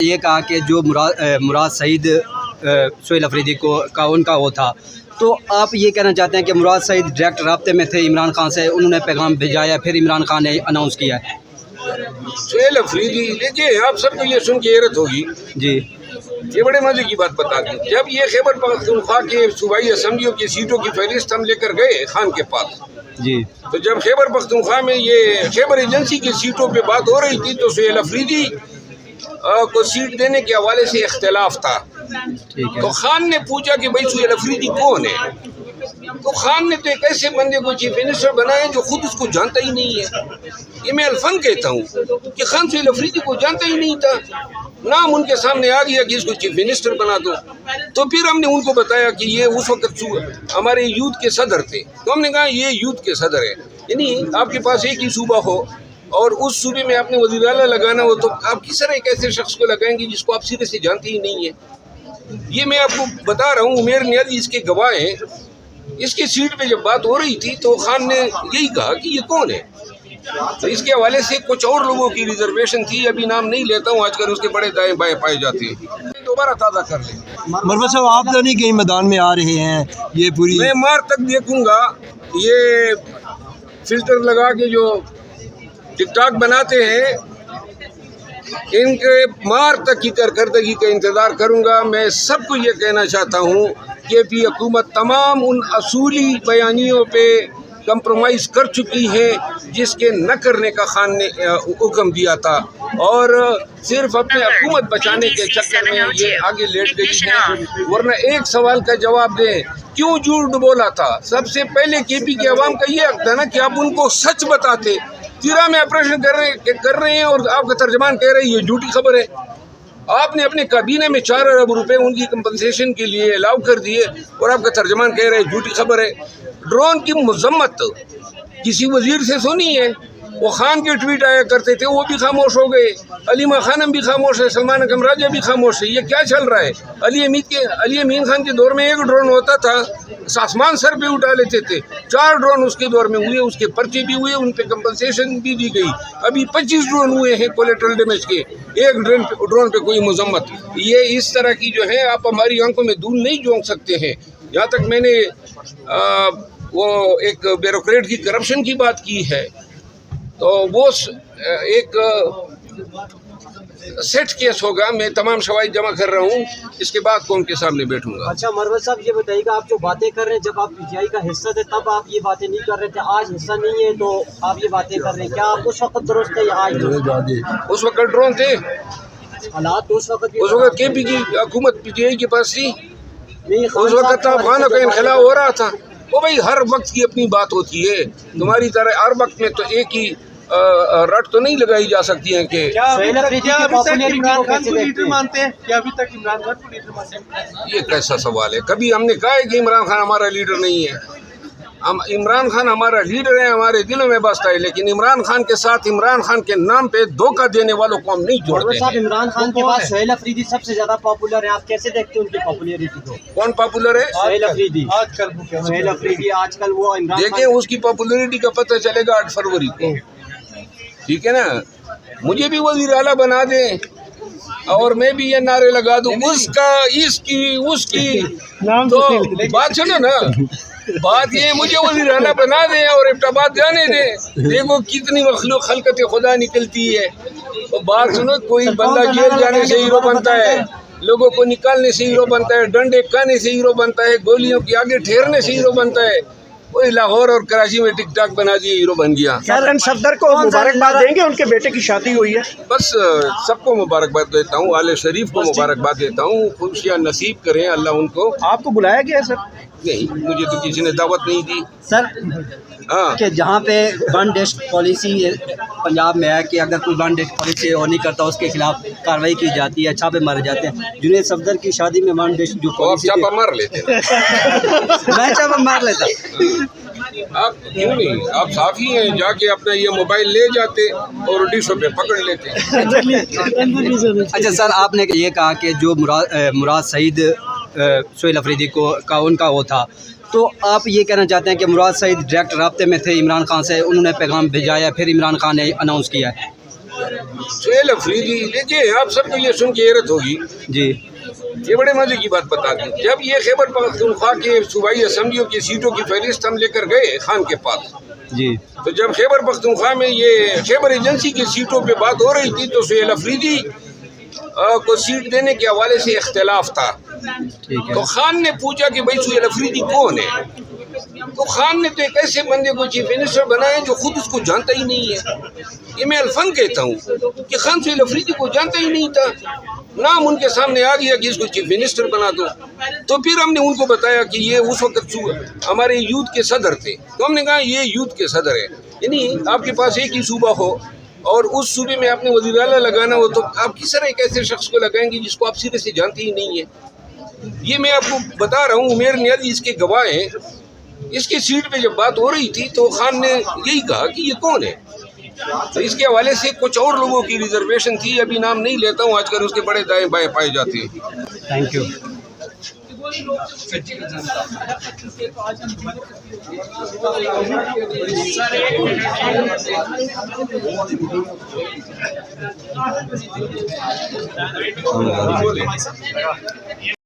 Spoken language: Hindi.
ये कहा कि जो मुराद सईद सोहेल अफरीदी का उनका वो था, तो आप ये कहना चाहते हैं कि मुराद सईद डायरेक्ट राब्ते में थे इमरान खान से, उन्होंने पैगाम भेजाया, फिर इमरान खान ने अनाउंस किया है। सोहेल अफरीदी, देखिए आप सबको ये सुन के हैरत होगी जी, ये बड़े मजे की बात बता दी। जब ये खैबर पख्तूनख्वा के सूबाई असम्बलियों की सीटों की फहरिस्त हम लेकर गए खान के पास जी, तो जब खैबर पख्तूनख्वा में ये खैबर एजेंसी की सीटों पे बात हो रही थी तो सोहेल अफरीदी को सीट देने के हवाले से इख्तिलाफ था। ठीक है। तो खान ने पूछा कि भाई सोहेल अफरीदी कौन है, तो खान ने तो एक ऐसे बंदे को चीफ मिनिस्टर बनाया जो खुद उसको जानता ही नहीं है। ये मैं अल्फन कहता हूँ कि खान सोहेल अफरीदी को जानता ही नहीं था, नाम उनके सामने आ गया कि इसको चीफ मिनिस्टर बना दो। तो फिर हमने उनको बताया कि ये उस वक्त हमारे यूथ के सदर थे, तो हमने कहा ये यूथ के सदर है, यानी आपके पास एक ही सूबा हो और उस सूबे में आपने वज़ीर आला लगाना हो तो आप किस तरह एक ऐसे शख्स को लगाएंगे जिसको आप सिरे से जानते ही नहीं है। ये मैं आपको बता रहा हूँ, उमेर नियाज़ी इसके गवाह हैं। इसकी सीट पे जब बात हो रही थी तो खान ने यही कहा कि ये कौन है। तो इसके हवाले से कुछ और लोगों की रिजर्वेशन थी, अभी नाम नहीं लेता हूँ, आजकल उसके बड़े दाएं बाएं पाए जाते हैं। दोबारा ताज़ा कर लें। मरवा साहब, आप तो नहीं कहीं मैदान में आ रहे हैं, ये पूरी मैं मार तक देखूंगा। ये फिल्टर लगा के जो टिकटॉक बनाते हैं इनके मार तक की कारकर्दगी का इंतज़ार करूंगा। मैं सबको ये कहना चाहता हूँ कि पी हुकूमत तमाम उन असूली बयानियों पे कंप्रोमाइज़ कर चुकी है जिसके न करने का खान ने हुक्म दिया था, और सिर्फ अपने हुकूमत बचाने के चक्कर में ये आगे लेट गई है। वरना एक सवाल का जवाब दें, क्यों झूठ बोला था? सबसे पहले केपी की आवाम का ये हक था ना कि आप उनको सच बताते। तिरा में ऑपरेशन कर रहे हैं और आपका तर्जमान कह रहे हैं ये झूठी खबर है। आपने अपने काबीने में 4 अरब रुपए उनकी कंपनसेशन के लिए अलाउ कर दिए और आपका तर्जमान कह रहे हैं झूठी खबर है। ड्रोन की मजम्मत किसी वजीर से सुनी है? वो खान के ट्वीट आया करते थे, वो भी खामोश हो गए। अलीमा खानम भी खामोश है, सलमान अकरम राजा भी खामोश है। ये क्या चल रहा है? अली अमीन खान के दौर में एक ड्रोन होता था, आसमान सर पे उठा लेते थे। 4 ड्रोन उसके दौर में हुए, उसके पर्चे भी हुए, उन पे कंपनसेशन भी दी गई। अभी 25 ड्रोन हुए हैं कोलेट्रल डैमेज के, एक ड्रोन पे कोई मजम्मत। ये इस तरह की जो है आप हमारी आंखों में धूल नहीं झोंक सकते हैं। यहाँ तक मैंने वो एक ब्यूरोक्रेट की करप्शन की बात की है, तो वो एक सेट केस होगा। मैं तमाम शवाहिद जमा कर रहा हूँ, इसके बाद कौम के सामने बैठूंगा। अच्छा मरवा साहब, ये बताइएगा, आप जो बातें कर रहे हैं, जब आप पीटीआई का हिस्सा थे तब आप ये बातें नहीं कर रहे थे, आज हिस्सा नहीं है तो आप ये बातें कर रहे हैं, क्या आप उस वक्त दुरुस्त है या आज? उस वक्त ड्रोन थे, हालात तो उस वक्त केपी की हुकूमत पीटीआई के पास थी, नहीं, उस वक्त अफगानों का इनखला हो रहा था। वो भाई हर वक्त की अपनी बात होती है, तुम्हारी तरह हर वक्त में तो एक ही रट तो नहीं लगाई जा सकती है कि इमरान खान को लीडर मानते हैं क्या? अभी तक इमरान खान को लीडर मानते हैं? ये कैसा सवाल है? कभी हमने कहा है कि इमरान खान हमारा लीडर नहीं है। इमरान खान हमारा लीडर है, हमारे दिलों में बसता है, लेकिन इमरान खान के साथ इमरान खान के नाम पे धोखा देने वालों को हम नहीं जोड़ते हैं। इमरान खान के बाद सोहेल अफरीदी सबसे ज्यादा पॉपुलर है, आप कैसे देखते हैं उनकी पॉपुलरिटी को? कौन पॉपुलर है? सोहेल अफरीदी आजकल वो देखें, उसकी पॉपुलरिटी का पता चलेगा 8 फरवरी को, ठीक है ना। मुझे भी वज़ीर आला बना दें और मैं भी ये नारे लगा दूं, उसका इसकी उसकी, तो बात सुनो ना, बात ये मुझे वज़ीर आला बना दें और इब्टाबाद जाने दें। देखो कितनी मखलूक खलकत खुदा निकलती है। तो बात सुनो, कोई बंदा जेल जाने से हीरो बनता है, लोगों को निकालने से हीरो बनता है, डंडे काने से हीरो बनता है, गोलियों के आगे ठहरने से हीरो बनता है। वही लाहौर और कराची में टिकटॉक बना दिए, हीरो बन गया। कैप्टन सफदर को मुबारकबाद देंगे, उनके बेटे की शादी हुई है। बस सबको मुबारकबाद देता हूँ, आले शरीफ को मुबारकबाद देता हूँ, खुशियाँ नसीब करें अल्लाह उनको। आपको बुलाया गया सर? नहीं, मुझे तो किसी ने दावत नहीं दी सर। हाँ, कि जहाँ पे वन डेस्ट पॉलिसी पंजाब में है कि अगर कोई वन डेस्ट पॉलिसी और नहीं करता उसके खिलाफ कार्रवाई की जाती है, छापे मारे जाते हैं। जुनैद सफदर की शादी में वन डेस्ट जो तो आप छापा मार लेते हैं। मैं छापा मार लेता। आप क्यों नहीं? आप साफी हैं, जाके अपना ये मोबाइल ले जाते और डिशों पे पकड़ लेते। अच्छा सर, आपने ये कहा कि जो मुराद सईद सोहेल अफरीदी का उनका वो था, तो आप ये कहना चाहते हैं कि मुराद सईद डायरेक्ट राब्ते में थे इमरान खान से, उन्होंने पैगाम भेजाया, फिर इमरान खान ने अनाउंस किया है। सुहेल अफरीदी, देखिए आप सबको ये सुन के हैरत होगी, जी ये बड़े मजे की बात बता दी। जब ये खैबर पख्तूनख्वा के सूबाई असम्बलियों की सीटों की फहरिस्त हम लेकर गए खान के पास, जी तो जब खैबर पख्तूनख्वा में ये खैबर एजेंसी की सीटों पे बात हो रही थी तो सुहेल अफरीदी को सीट देने के हवाले से इख्तिलाफ था। ठीक है। तो खान ने पूछा कि भाई सुहेल अफरीदी कौन है, तो खान ने तो एक ऐसे बंदे को चीफ मिनिस्टर बनाया जो खुद उसको जानता ही नहीं है। ये मैं अल्फन कहता हूँ कि खान सुहेल अफरीदी को जानता ही नहीं था, नाम उनके सामने आ गया कि इसको चीफ मिनिस्टर बना दो। तो फिर हमने उनको बताया कि ये उस वक्त हमारे यूथ के सदर थे, तो हमने कहा ये यूथ के सदर है, यानी आपके पास एक ही सूबा हो और उस सूबे में आपने वज़ीर आला लगाना हो तो आप किस तरह एक ऐसे शख्स को लगाएंगे जिसको आप सिरे से जानते ही नहीं है। ये मैं आपको बता रहा हूँ, उमेर नियाज़ी इसके गवाह हैं। इसकी सीट पे जब बात हो रही थी तो खान ने यही कहा कि ये कौन है। तो इसके हवाले से कुछ और लोगों की रिजर्वेशन थी, अभी नाम नहीं लेता हूँ, आजकल उसके बड़े दाएं बाएं पाए जाते हैं। Thank you.